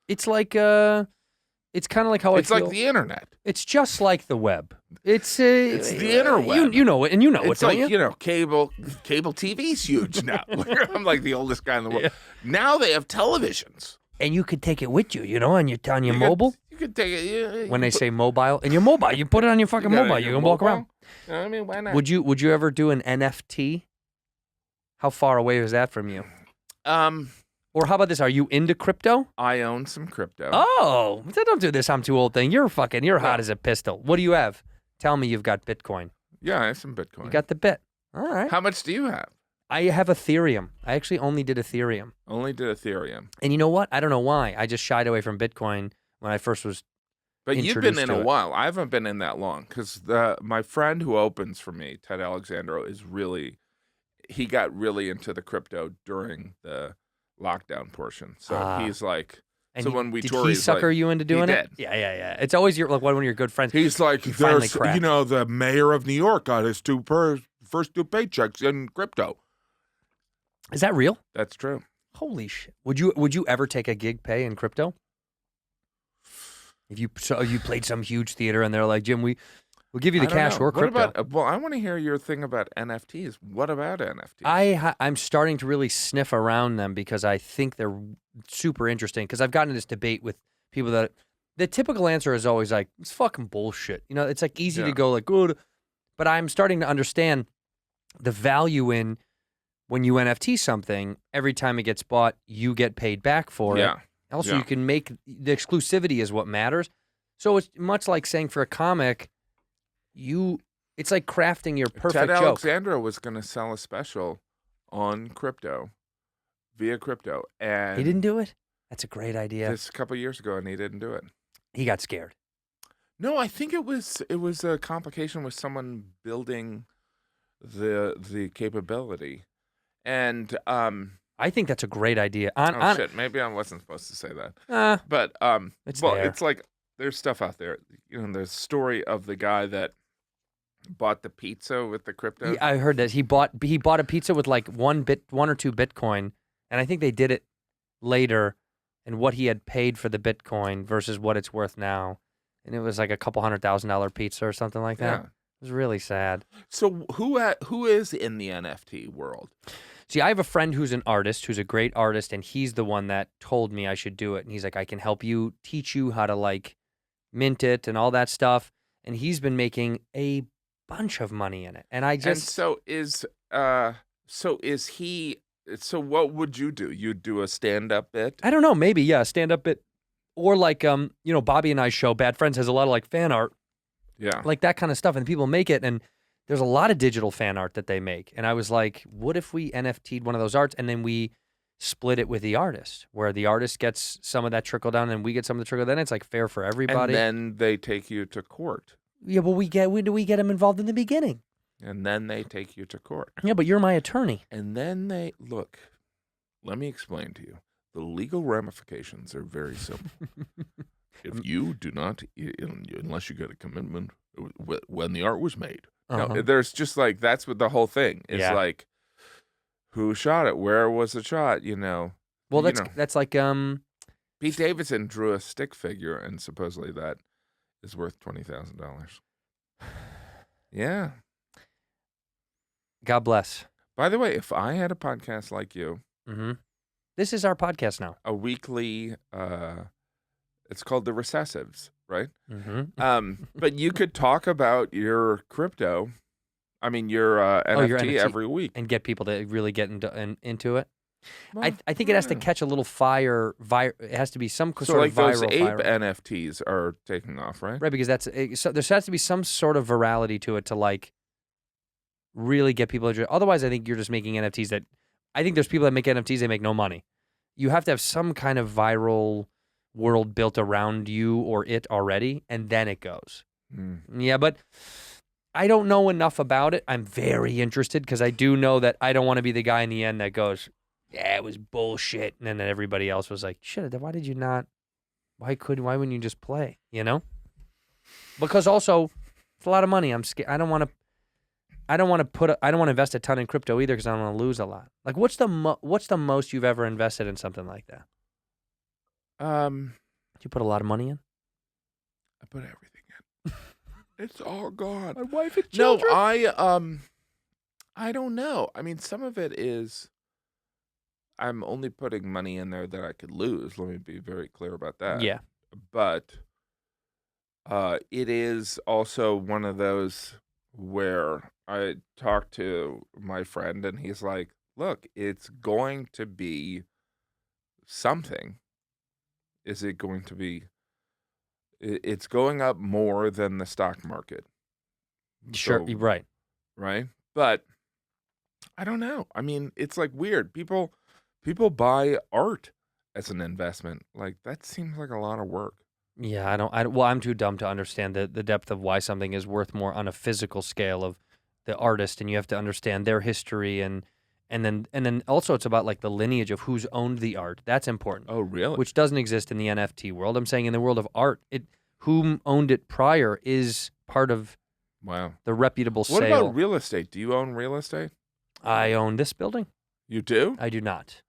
It's like it's kind of like how It's I feel. like the internet. It's just like the web. It's the interweb. You know it, and you know It's it, like, don't you? cable TV's huge now. I'm like the oldest guy in the world. Yeah. Now they have televisions. And you could take it with you, on your You mobile. You could take it. When they say mobile, in your mobile, you put it on your fucking mobile. You can walk around. You know what I mean? Why not? Would you ever do an NFT? How far away is that from you? Or how about this? Are you into crypto? I own some crypto. Oh, don't do this. I'm too old thing. You're hot as a pistol. What do you have? Tell me you've got Bitcoin. Yeah, I have some Bitcoin. You got the bit. All right. How much do you have? I have Ethereum. I actually only did Ethereum. Only did Ethereum. And you know what? I don't know why. I just shied away from Bitcoin when I first was But you've been in to a it. while. I haven't been in that long because my friend who opens for me, Ted Alexandro, he got really into the crypto during the lockdown portion. So he's like, And so when we did tour, he he's sucker like, you into doing he it? did. Yeah. It's always one of your good friends. He's like, He finally there's, cracked. the mayor of New York got his first two paychecks in crypto. Is that real? That's true. Holy shit! Would you ever take a gig pay in crypto? If you played some huge theater and they're like, Jim, we'll give you the I don't cash know. or crypto. Well, I want to hear your thing about NFTs. What about NFTs? I'm starting to really sniff around them because I think they're super interesting. Because I've gotten in this debate with people that the typical answer is always like, it's fucking bullshit. It's like easy to go like, good. But I'm starting to understand the value in when you NFT something, every time it gets bought, you get paid back for it. Also, you can make the exclusivity is what matters. So it's much like saying for a comic, it's like crafting your perfect Ted joke. Alexandro was going to sell a special on crypto, via crypto, and He didn't do it? That's a great idea. Just a couple of years ago, and he didn't do it. He got scared. No, I think it was a complication with someone building the capability, and I think that's a great idea. shit, maybe I wasn't supposed to say that. But it's well, there. it's like there's stuff out there. There's a story of the guy that bought the pizza with the crypto. Yeah, I heard that he bought a pizza with like 1 or 2 Bitcoin, and I think they did it later, and what he had paid for the Bitcoin versus what it's worth now, and it was like a couple $100,000 pizza or something like that. Yeah. It was really sad. So who is in the NFT world? See, I have a friend who's an artist, who's a great artist, and he's the one that told me I should do it. And he's like, I can help you, teach you how to like mint it and all that stuff. And he's been making a bunch of money in it. And I just is he? So what would you do? You'd do a stand-up bit? I don't know, maybe stand-up bit, or like Bobby and I's show, Bad Friends, has a lot of like fan art, like that kind of stuff, and people make it, and there's a lot of digital fan art that they make. And I was like, what if we NFT'd one of those arts and then we split it with the artist, where the artist gets some of that trickle down and we get some of the trickle down? It's like fair for everybody. And then they take you to court. Yeah, but when do we get them involved in the beginning? And then they take you to court. Yeah, but you're my attorney. And then look, let me explain to you. The legal ramifications are very simple. If you do not, unless you get a commitment when the art was made. No, there's just like, that's what the whole thing is like, who shot it? Where was it shot? Well, that's like, Pete Davidson drew a stick figure, and supposedly that is worth $20,000. Yeah. God bless. By the way, if I had a podcast like you, this is our podcast now. A weekly, it's called The Recessives, right? But you could talk about your crypto, your NFT, your NFT every week. And get people to really get into it. Well, I think it has to catch a little fire. It has to be some sort like of viral those ape fire. NFTs are taking off, right? Right, because so there has to be some sort of virality to it to like really get people interested. Otherwise, I think you're just making NFTs that, I think there's people that make NFTs, they make no money. You have to have some kind of viral world built around you or it already, and then it goes. Yeah, but I don't know enough about it. I'm very interested because I do know that I don't want to be the guy in the end that goes, yeah, it was bullshit. And then everybody else was like, shit, why did you not? Why wouldn't you just play? Because also it's a lot of money. I'm scared. I don't want to invest a ton in crypto either because I don't want to lose a lot. Like what's the most you've ever invested in something like that? You put a lot of money in? I put everything in. It's all gone. My wife and No, children. I don't know. I mean, some of it is I'm only putting money in there that I could lose. Let me be very clear about that. Yeah. But it is also one of those where I talked to my friend and he's like, "Look, it's going to be something. Is it going to be it's going up more than the stock market." Sure. So, Right. right? But I don't know. I mean, it's like weird. People buy art as an investment. Like that seems like a lot of work. Yeah, well, I'm too dumb to understand the depth of why something is worth more on a physical scale of the artist, and you have to understand their history and then also it's about like the lineage of who's owned the art. That's important, Oh, really? which doesn't exist in the NFT world. I'm saying in the world of art, who owned it prior is part of Wow. the reputable What sale. about real estate? Do you own real estate? I own this building. You do? I do not.